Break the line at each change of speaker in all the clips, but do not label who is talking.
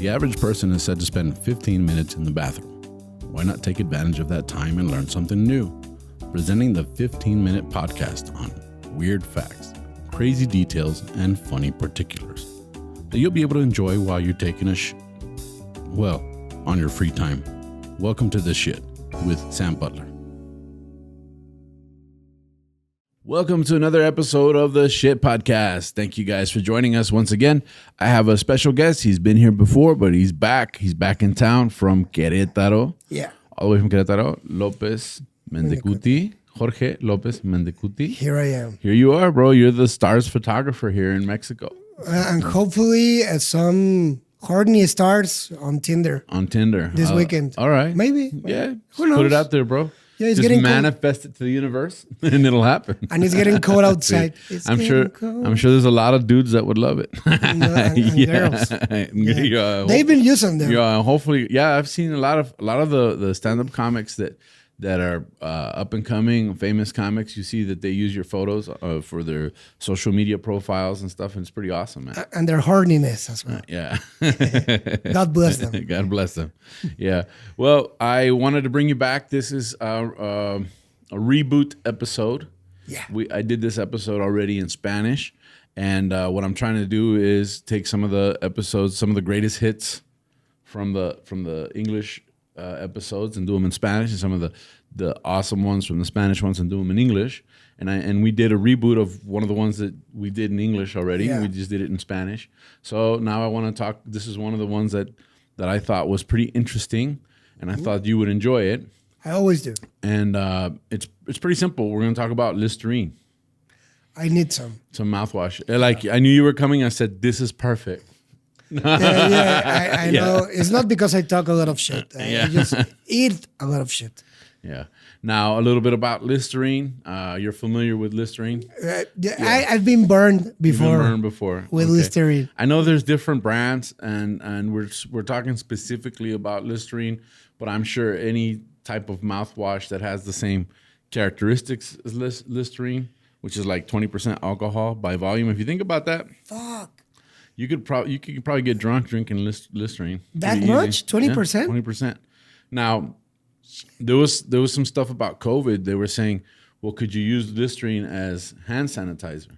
The average person is said to spend 15 minutes in the bathroom. Why not take advantage of that time and learn something new? Presenting the 15-minute podcast on weird facts, crazy details, and funny particulars that you'll be able to enjoy while you're taking a on your free time. Welcome to This Shit with Sam Butler. Welcome to another episode of the Shit Podcast. Thank you guys for joining us once again. I have a special guest. He's been here before, but he's back. He's back in town from Querétaro.
Yeah.
All the way from Querétaro. Lopez Mendicuti. Jorge Lopez Mendicuti.
Here I am.
Here you are, bro. You're the stars photographer here in Mexico.
And hopefully some horny stars on Tinder.
On Tinder.
This weekend.
All right.
Maybe.
Yeah.
Who knows?
Put it out there, bro.
Yeah, it's
just
getting
manifest it to the universe and it'll happen.
And it's getting cold outside.
I'm sure there's a lot of dudes that would love it.
And girls.
Yeah.
They've been using them.
Yeah, hopefully. Yeah, I've seen a lot of the stand-up comics that are up and coming, famous comics. You see that they use your photos for their social media profiles and stuff, and it's pretty awesome, man.
And their horniness as well.
Yeah.
God bless them.
God bless them. Yeah. Well, I wanted to bring you back. This is a reboot episode.
Yeah.
I did this episode already in Spanish, and what I'm trying to do is take some of the episodes, some of the greatest hits from the English episodes, and do them in Spanish, and some of the awesome ones from the Spanish ones, and do them in English. And we did a reboot of one of the ones that we did in English already.
Yeah.
We just did it in Spanish. So now I want to talk. This is one of the ones that I thought was pretty interesting, and I thought you would enjoy it.
I always do.
And it's pretty simple. We're going to talk about Listerine.
I need some.
Some mouthwash. Like, I knew you were coming. I said, this is perfect.
I know. It's not because I talk a lot of shit. I just eat a lot of shit.
Yeah. Now, a little bit about Listerine. You're familiar with Listerine?
I've been burned before.
You've been burned before.
With Listerine.
I know there's different brands, and we're talking specifically about Listerine, but I'm sure any type of mouthwash that has the same characteristics as Listerine, which is like 20% alcohol by volume. If you think about that,
fuck.
You could probably get drunk drinking Listerine.
That much? 20%?
20%. Now, there was some stuff about COVID. They were saying, well, could you use Listerine as hand sanitizer?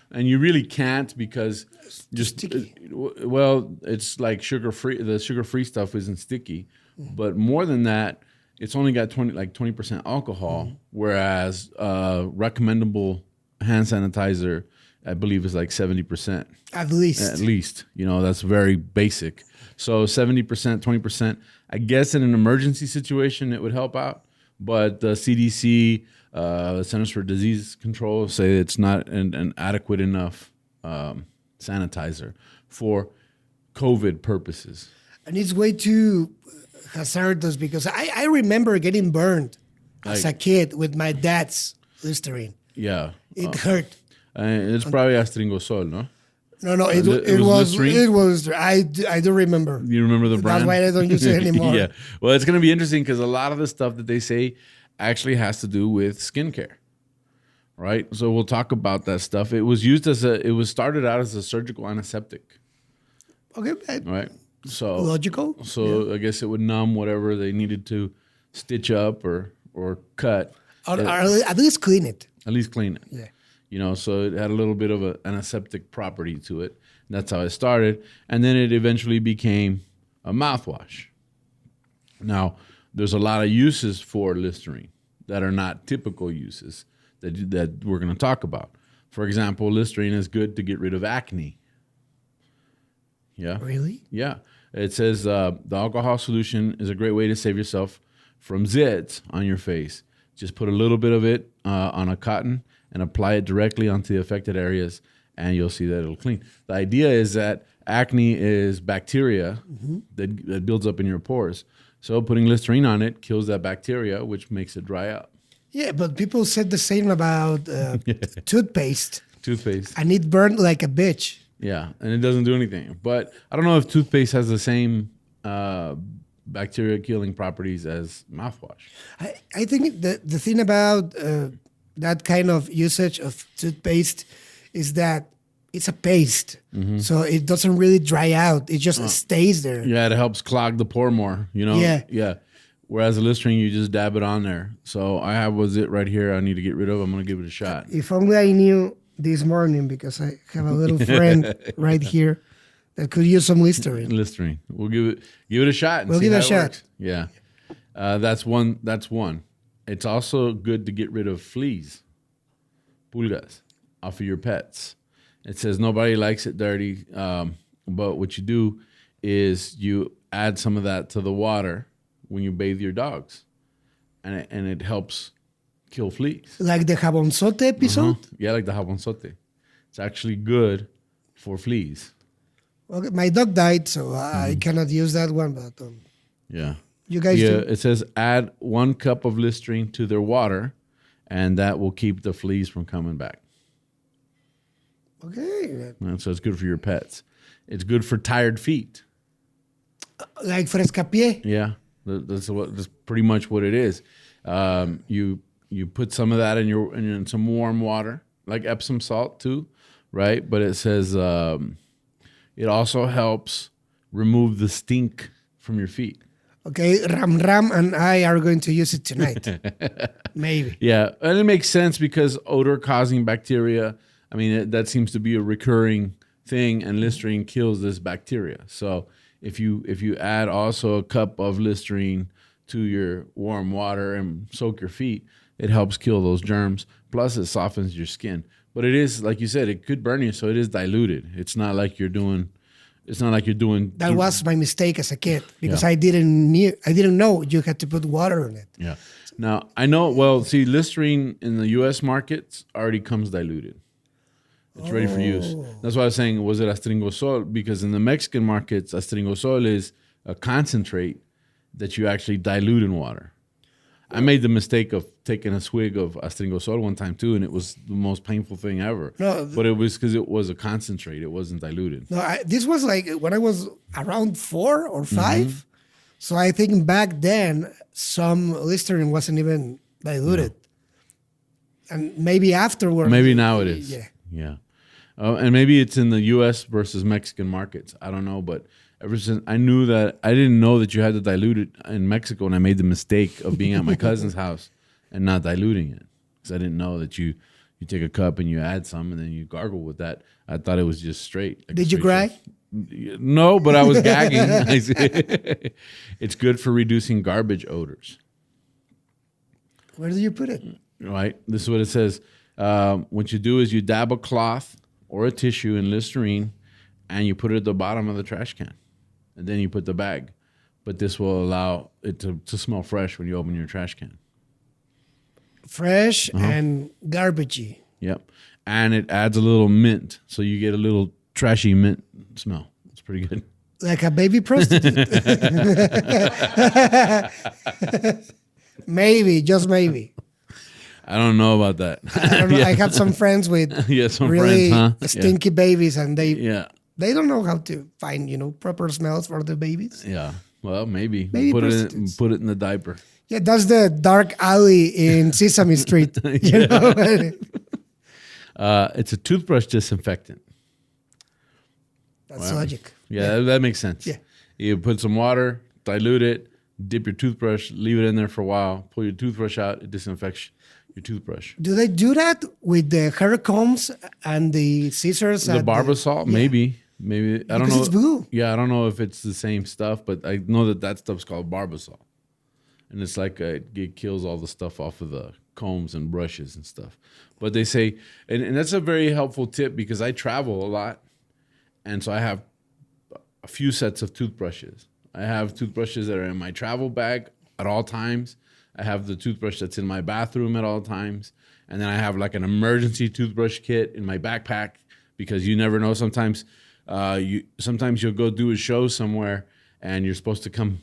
And you really can't, because it's like sugar-free. The sugar-free stuff isn't sticky. But more than that, it's only got 20% alcohol, whereas recommendable hand sanitizer, I believe, is like 70%.
At least.
That's very basic. So 70%, 20%. I guess in an emergency situation, it would help out. But the CDC, the Centers for Disease Control, say it's not an adequate enough sanitizer for COVID purposes.
And it's way too hazardous, because I remember getting burned as a kid with my dad's Listerine.
Yeah.
It hurt.
It's probably Astringosol, no?
No, it was Listerine. It was. I do remember.
You remember the brand?
That's why I don't use it anymore.
Yeah. Well, it's going to be interesting, because a lot of the stuff that they say actually has to do with skincare, right? So we'll talk about that stuff. It was started out as a surgical antiseptic.
Okay.
Right. So
logical.
So yeah. I guess it would numb whatever they needed to stitch up or cut.
Or at least clean it.
At least clean it.
Yeah.
So it had a little bit of an antiseptic property to it. And that's how it started. And then it eventually became a mouthwash. Now, there's a lot of uses for Listerine that are not typical uses that we're going to talk about. For example, Listerine is good to get rid of acne. Yeah.
Really?
Yeah. It says the alcohol solution is a great way to save yourself from zits on your face. Just put a little bit of it on a cotton and apply it directly onto the affected areas, and you'll see that it'll clean. The idea is that acne is bacteria that builds up in your pores. So putting Listerine on it kills that bacteria, which makes it dry up.
Yeah, but people said the same about toothpaste.
Toothpaste.
And it burned like a bitch.
Yeah, and it doesn't do anything. But I don't know if toothpaste has the same bacteria-killing properties as mouthwash.
I think the thing about that kind of usage of toothpaste is that it's a paste, so it doesn't really dry out. It just stays there.
Yeah, it helps clog the pore more, you know?
Yeah.
Whereas the Listerine, you just dab it on there. So I have it right here I need to get rid of. I'm going to give it a shot.
If only I knew this morning, because I have a little friend right here that could use some Listerine.
Listerine. We'll give it a shot. And
We'll
see
give it a
how
shot.
works. Yeah. That's one. It's also good to get rid of fleas, pulgas, off of your pets. It says nobody likes it dirty, but what you do is you add some of that to the water when you bathe your dogs, and it helps kill fleas.
Like the jabonzote episode?
Yeah, like the jabonzote. It's actually good for fleas.
Okay, my dog died, so I cannot use that one, but
Yeah.
you guys
Yeah,
do.
it says add 1 cup of Listerine to their water, and that will keep the fleas from coming back.
Okay.
And so it's good for your pets. It's good for tired feet.
Like frescapié.
Yeah, that's pretty much what it is. You put some of that in some warm water, like Epsom salt too, right? But it says it also helps remove the stink from your feet.
Okay, Ram and I are going to use it tonight. Maybe.
Yeah, and it makes sense because odor-causing bacteria, I mean, that seems to be a recurring thing, and Listerine kills this bacteria. So if you add also a cup of Listerine to your warm water and soak your feet, it helps kill those germs. Plus, it softens your skin. But it is, like you said, it could burn you, so it is diluted. It's not like you're doing.
That was my mistake as a kid, because I didn't know you had to put water on it.
Yeah. Now I know. Well, see, Listerine in the U.S. markets already comes diluted. It's ready for use. That's why I was saying, was it Astringosol? Because in the Mexican markets, Astringosol is a concentrate that you actually dilute in water. I made the mistake of taking a swig of Astringosol one time too, and it was the most painful thing ever. But it was because it was a concentrate; it wasn't diluted.
No, this was like when I was around 4 or 5. So I think back then some Listerine wasn't even diluted, and maybe afterwards.
Maybe now it is.
Yeah.
And maybe it's in the U.S. versus Mexican markets. I don't know, but ever since I knew that, I didn't know that you had to dilute it in Mexico, and I made the mistake of being at my cousin's house and not diluting it because I didn't know that you take a cup and you add some and then you gargle with that. I thought it was just straight. Like
Did you cry?
No, but I was gagging. It's good for reducing garbage odors.
Where do you put it?
Right. This is what it says. What you do is you dab a cloth or a tissue in Listerine, and you put it at the bottom of the trash can, and then you put the bag. But this will allow it to smell fresh when you open your trash can.
Fresh and garbagey.
Yep. And it adds a little mint, so you get a little trashy mint smell. It's pretty good.
Like a baby prostitute. Maybe, just maybe.
I don't know about that.
I don't know. I have some friends with
some
really
friends, huh?
stinky babies, and they don't know how to find proper smells for the babies.
Yeah. Well, maybe
Maybe
put it in the diaper.
Yeah, that's the dark alley in Sesame Street. You know?
It's a toothbrush disinfectant.
That's logic.
Yeah, that makes sense.
Yeah.
You put some water, dilute it, dip your toothbrush, leave it in there for a while, pull your toothbrush out, it disinfects your toothbrush.
Do they do that with the hair combs and the scissors?
The Barbasol, maybe. I don't know.
It's blue.
Yeah, I don't know if it's the same stuff, but I know that stuff's called Barbasol. And it's like it kills all the stuff off of the combs and brushes and stuff. But they say, and that's a very helpful tip because I travel a lot. And so I have a few sets of toothbrushes. I have toothbrushes that are in my travel bag at all times. I have the toothbrush that's in my bathroom at all times. And then I have like an emergency toothbrush kit in my backpack because you never know. Sometimes you'll go do a show somewhere and you're supposed to come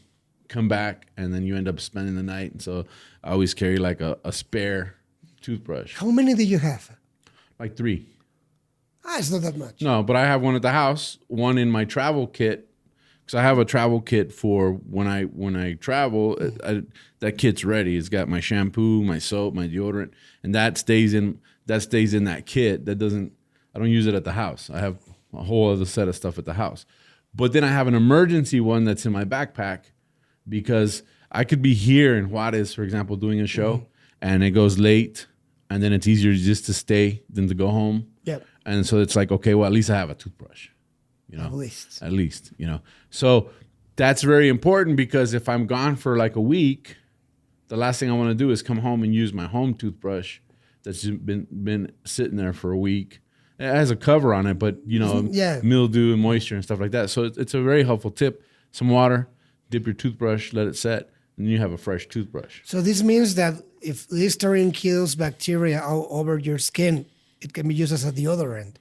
back and then you end up spending the night. And so I always carry like a spare toothbrush.
How many do you have?
Like 3.
It's not that much.
No, but I have one at the house, one in my travel kit, because I have a travel kit for when I travel. That kit's ready. It's got my shampoo, my soap, my deodorant, and that stays in that kit. That doesn't. I don't use it at the house. I have a whole other set of stuff at the house. But then I have an emergency one that's in my backpack because I could be here in Juarez, for example, doing a show, and it goes late, and then it's easier just to stay than to go home.
Yep.
And so it's like, okay, well, at least I have a toothbrush. You know, at least, you know. So that's very important because if I'm gone for like a week, the last thing I want to do is come home and use my home toothbrush that's been sitting there for a week. It has a cover on it, but you know, mildew and moisture and stuff like that. So it's a very helpful tip. Some water, dip your toothbrush, let it set, and you have a fresh toothbrush.
So this means that if Listerine kills bacteria all over your skin, it can be used as a deodorant.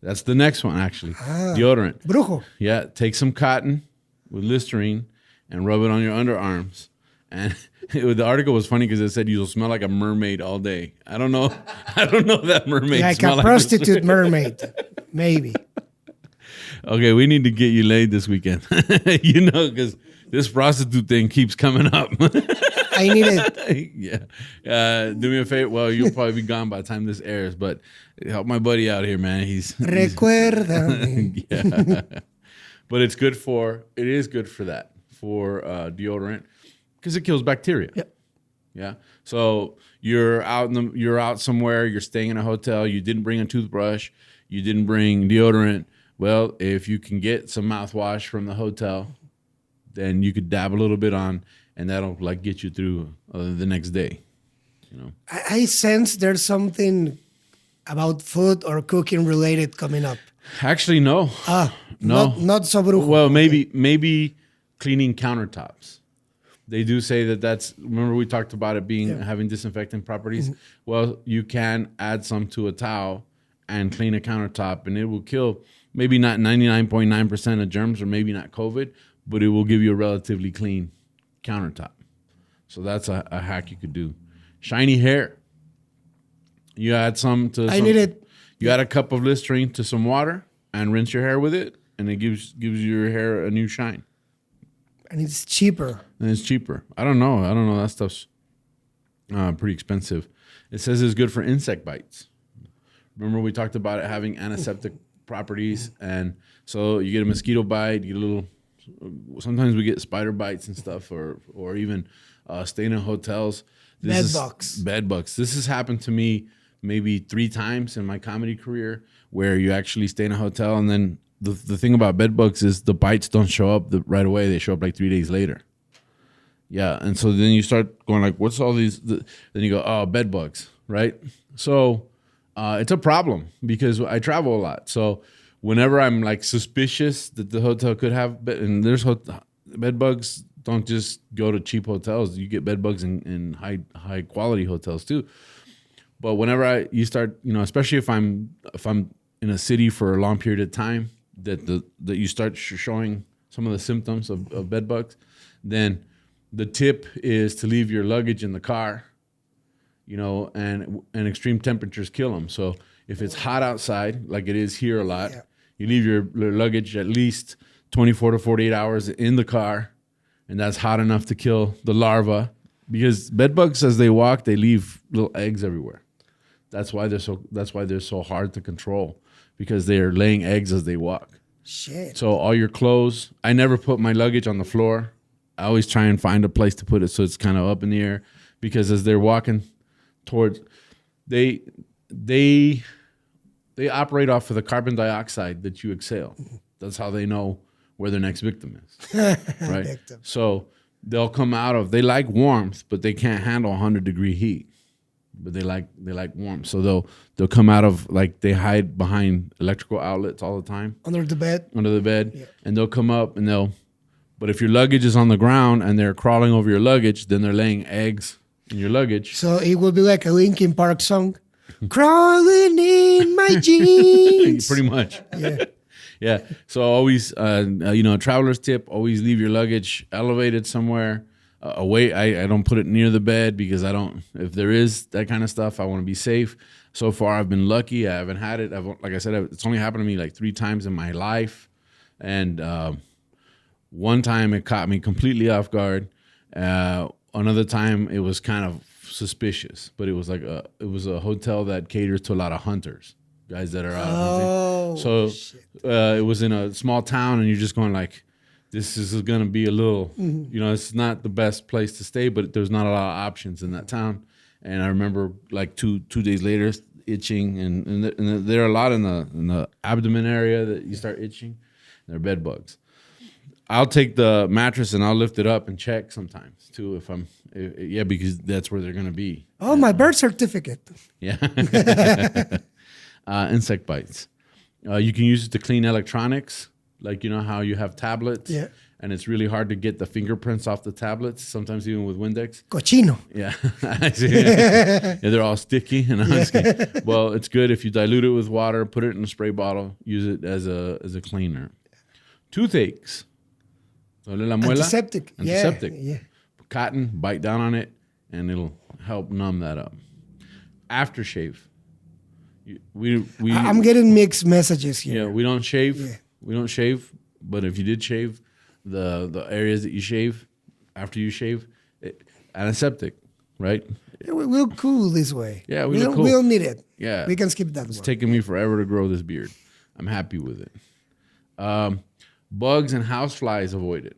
That's the next one, actually. Deodorant.
Brujo.
Yeah, take some cotton with Listerine and rub it on your underarms. And the article was funny because it said you'll smell like a mermaid all day. I don't know that mermaid
Like
smell
a prostitute mermaid, maybe.
Okay, we need to get you laid this weekend. You know, because this prostitute thing keeps coming up.
I need it.
Yeah. Do me a favor. Well, you'll probably be gone by the time this airs, but help my buddy out here, man.
Recuérdame.
Yeah. But it is good for that, for deodorant, because it kills bacteria.
Yep.
Yeah. So you're out somewhere, you're staying in a hotel, you didn't bring a toothbrush, you didn't bring deodorant. Well, if you can get some mouthwash from the hotel, then you could dab a little bit on, and that'll like get you through the next day. You know.
I sense there's something about food or cooking related coming up.
Actually, no. No.
Not so brujo.
Well, maybe cleaning countertops. They do say that's. Remember we talked about it having disinfectant properties. Mm-hmm. Well, you can add some to a towel and clean a countertop, and it will kill maybe not 99.9% of germs, or maybe not COVID, but it will give you a relatively clean countertop. So that's a hack you could do. Shiny hair. You add some to.
I need it.
You add a cup of Listerine to some water and rinse your hair with it, and it gives your hair a new shine.
And it's cheaper.
I don't know. That stuff's pretty expensive. It says it's good for insect bites. Remember we talked about it having antiseptic properties, and so you get a mosquito bite, you get a little. Sometimes we get spider bites and stuff, or even staying in hotels. Bed bugs. This has happened to me maybe 3 times in my comedy career, where you actually stay in a hotel, and then the thing about bed bugs is the bites don't show up right away. They show up like 3 days later. Yeah, and so then you start going like, what's all these? Then you go, oh, bed bugs, right? So it's a problem because I travel a lot. So whenever I'm like suspicious that the hotel could have, and there's bed bugs, don't just go to cheap hotels. You get bed bugs in high quality hotels too. But whenever you start, you know, especially if I'm in a city for a long period of time, that you start showing some of the symptoms of bed bugs, then the tip is to leave your luggage in the car, you know, and extreme temperatures kill them. So if it's hot outside, like it is here a lot, you leave your luggage at least 24 to 48 hours in the car, and that's hot enough to kill the larva, because bed bugs, as they walk, they leave little eggs everywhere. That's why they're so hard to control, because they're laying eggs as they walk.
Shit.
So all your clothes, I never put my luggage on the floor. I always try and find a place to put it so it's kind of up in the air, because as they're walking towards, they operate off of the carbon dioxide that you exhale. That's how they know where their next victim is, right?
Victim.
So they'll come they like warmth, but they can't handle 100-degree heat. But they like warmth, so they'll come out of, like, they hide behind electrical outlets all the time.
Under the bed,
yeah. And they'll come up and but if your luggage is on the ground and they're crawling over your luggage, then they're laying eggs in your luggage.
So it will be like a Linkin Park song, crawling in my jeans.
Pretty much.
Yeah.
Yeah. So always, traveler's tip: always leave your luggage elevated somewhere. Away, I don't put it near the bed, because if there is that kind of stuff, I want to be safe. So far, I've been lucky. I haven't had it. Like I said, it's only happened to me like 3 times in my life. And one time it caught me completely off guard. Another time it was kind of suspicious, but it was a hotel that caters to a lot of hunters. guys that are out.
Oh,
So
shit.
it was in a small town, and you're just going like, this is going to be a little, it's not the best place to stay, but there's not a lot of options in that town. And I remember like two days later itching, and there are a lot in the abdomen area that you start itching. They're bed bugs. I'll take the mattress and I'll lift it up and check sometimes too because that's where they're going to be.
Oh, my birth certificate.
Yeah. Insect bites. You can use it to clean electronics. Like, you know how you have tablets?
Yeah.
And it's really hard to get the fingerprints off the tablets, sometimes even with Windex.
Cochino.
Yeah. Yeah, they're all sticky. Well, it's good if you dilute it with water, put it in a spray bottle, use it as a cleaner. Toothaches. Duele la muela?
Antiseptic.
Antiseptic.
Yeah.
Cotton, bite down on it, and it'll help numb that up. Aftershave.
I'm getting mixed messages here.
Yeah, we don't shave.
Yeah.
We don't shave. But if you did shave, the areas that you shave after you shave, antiseptic, right?
Yeah, we'll cool this way.
Yeah, we look cool.
We'll need it.
Yeah,
we can skip that
It's
one.
taken me forever to grow this beard. I'm happy with it. Bugs and house flies avoided,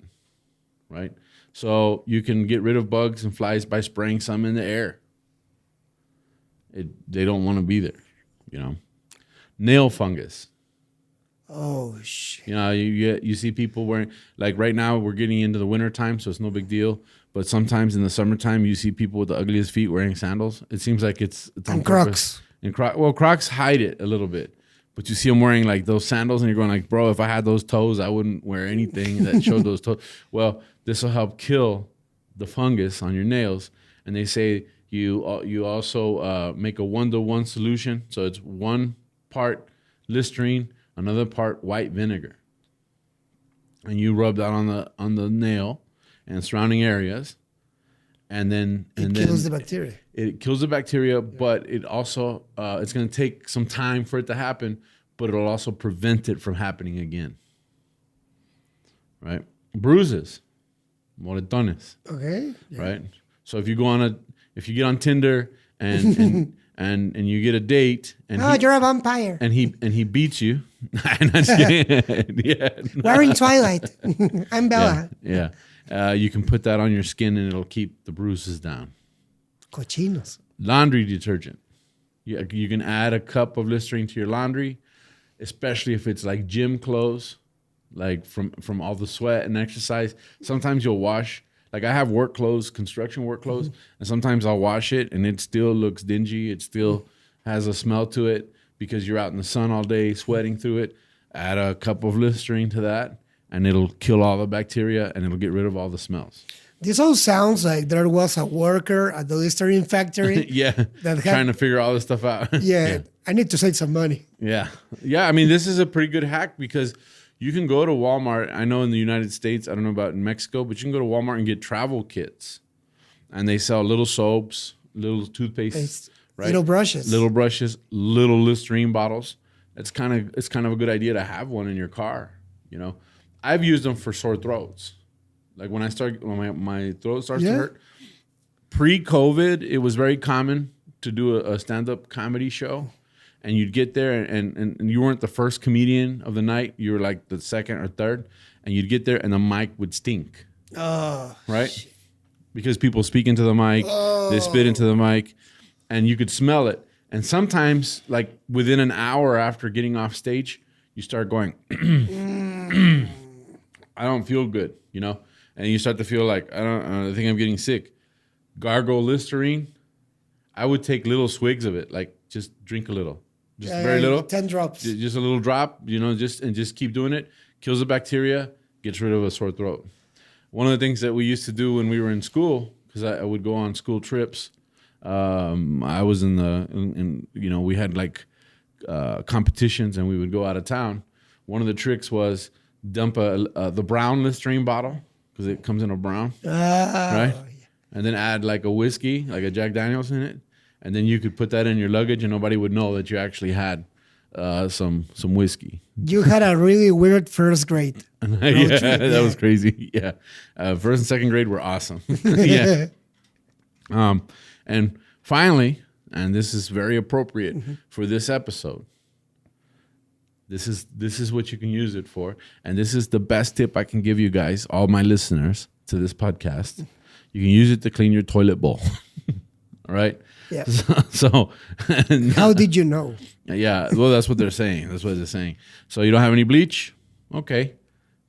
right? So you can get rid of bugs and flies by spraying some in the air. They don't want to be there, Nail fungus.
Oh, shit.
You see people wearing, like right now we're getting into the winter time, so it's no big deal. But sometimes in the summertime, you see people with the ugliest feet wearing sandals. It seems like it's on
And
purpose.
Crocs.
Well, Crocs hide it a little bit. But you see them wearing like those sandals and you're going like, bro, if I had those toes, I wouldn't wear anything that showed those toes. Well, this will help kill the fungus on your nails. And they say you also make a 1-to-1 solution. So it's 1 part Listerine, another part white vinegar. And you rub that on the nail and surrounding areas. And then
kills the bacteria.
It kills the bacteria, but it also it's going to take some time for it to happen, but it'll also prevent it from happening again. Right? Bruises, moretones.
Okay. Yeah.
Right? So if you get on Tinder and and you get a date and
you're a vampire.
and he beats you. I'm not just kidding. Yeah.
We're in Twilight. I'm Bella.
Yeah. You can put that on your skin and it'll keep the bruises down.
Cochinos.
Laundry detergent. You can add a cup of Listerine to your laundry, especially if it's like gym clothes, like from all the sweat and exercise. Sometimes you'll wash, like I have work clothes, construction work clothes, and sometimes I'll wash it and it still looks dingy. It still has a smell to it because you're out in the sun all day sweating through it. Add a cup of Listerine to that, and it'll kill all the bacteria and it'll get rid of all the smells.
This all sounds like there was a worker at the Listerine factory.
Yeah, trying to figure all this stuff out.
Yeah, I need to save some money.
Yeah. I mean, this is a pretty good hack because you can go to Walmart. I know in the United States, I don't know about in Mexico, but you can go to Walmart and get travel kits. And they sell little soaps, little toothpaste, right?
Little brushes,
little Listerine bottles. It's kind of a good idea to have one in your car, I've used them for sore throats. Like when my throat starts to hurt. Pre-COVID, it was very common to do a stand-up comedy show. And you'd get there and you weren't the first comedian of the night. You were like the second or third. And you'd get there and the mic would stink.
Oh,
right?
Shit.
Because people speak into the mic. They spit into the mic. And you could smell it. And sometimes, like within an hour after getting off stage, you start going, I don't feel good, And you start to feel like, I think I'm getting sick. Gargle Listerine. I would take little swigs of it, like just drink a little. Just very little.
10 drops.
Just a little drop, just keep doing it. Kills the bacteria, gets rid of a sore throat. One of the things that we used to do when we were in school, because I would go on school trips, I was we had like competitions and we would go out of town. One of the tricks was dump the brown Listerine bottle, because it comes in a brown, right? Yeah. And then add like a whiskey, like a Jack Daniels in it. And then you could put that in your luggage and nobody would know that you actually had some whiskey.
You had a really weird first grade.
That was crazy. Yeah. First and second grade were awesome. Yeah. And finally, and this is very appropriate for this episode, This is what you can use it for. And this is the best tip I can give you guys, all my listeners to this podcast. You can use it to clean your toilet bowl. All right?
Yeah.
So
How did you know?
yeah, well, that's what they're saying. That's what they're saying. So you don't have any bleach? Okay.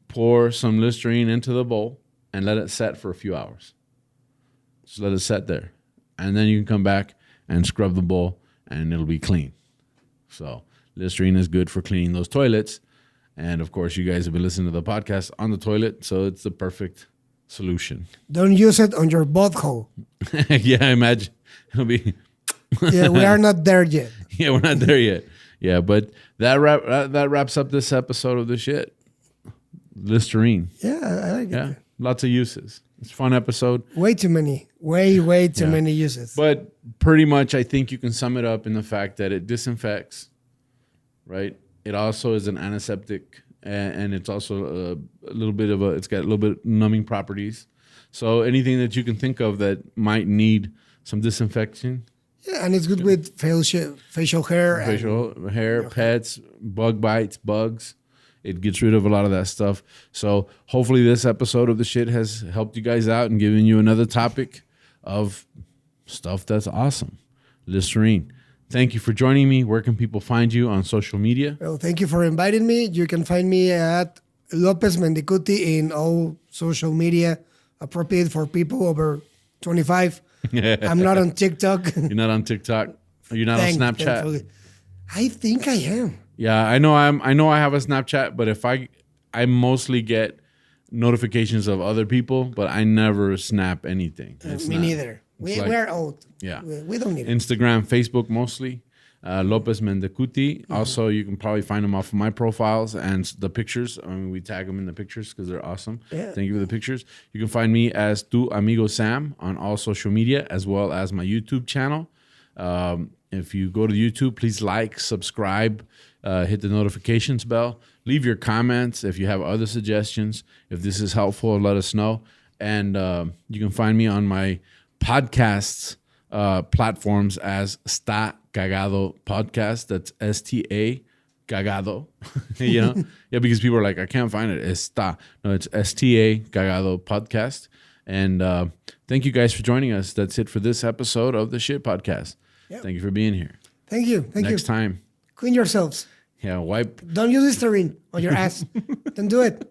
Pour some Listerine into the bowl and let it set for a few hours. Just let it set there. And then you can come back and scrub the bowl and it'll be clean. So Listerine is good for cleaning those toilets. And of course, you guys have been listening to the podcast on the toilet, so it's the perfect solution.
Don't use it on your butthole.
Yeah, imagine. It'll be...
Yeah, we are not there yet.
Yeah, we're not there yet. Yeah, but that wraps up this episode of the shit. Listerine.
Yeah, I like
Yeah,
it.
lots of uses. It's a fun episode.
Way too many. Way too many uses.
But pretty much, I think you can sum it up in the fact that it disinfects, right? It also is an antiseptic, and it's also a little bit of it's got a little bit numbing properties. So anything that you can think of that might need some disinfection.
Yeah, and it's good with facial hair.
Facial hair, pets, bug bites, bugs. It gets rid of a lot of that stuff. So hopefully this episode of the shit has helped you guys out and given you another topic of stuff that's awesome. Listerine. Thank you for joining me. Where can people find you on social media?
Well, thank you for inviting me. You can find me at Lopez Mendicuti in all social media, appropriate for people over 25. I'm not on TikTok.
You're not on TikTok? You're not on Snapchat?
Thankfully. I think I am.
Yeah, I know I have a Snapchat, but if I mostly get notifications of other people, but I never snap anything.
Me neither. We're old.
Yeah.
We don't need it.
Instagram, Facebook mostly. Lopez Mendicuti.
Mm-hmm.
Also, you can probably find them off of my profiles and the pictures. I mean, we tag them in the pictures because they're awesome.
Yeah.
Thank you for the pictures. You can find me as Tu Amigo Sam on all social media, as well as my YouTube channel. If you go to YouTube, please like, subscribe, hit the notifications bell. Leave your comments if you have other suggestions. If this is helpful, let us know. And you can find me on my podcasts platforms as Sta Cagado Podcast. That's STA Cagado. You know? Yeah, because people are like, I can't find it. Está. No, it's STA Cagado Podcast. And thank you guys for joining us. That's it for this episode of the Shit Podcast. Yep. Thank you for being here.
Thank you.
Next time.
Clean yourselves.
Yeah, wipe.
Don't use Listerine on your ass. Don't do it.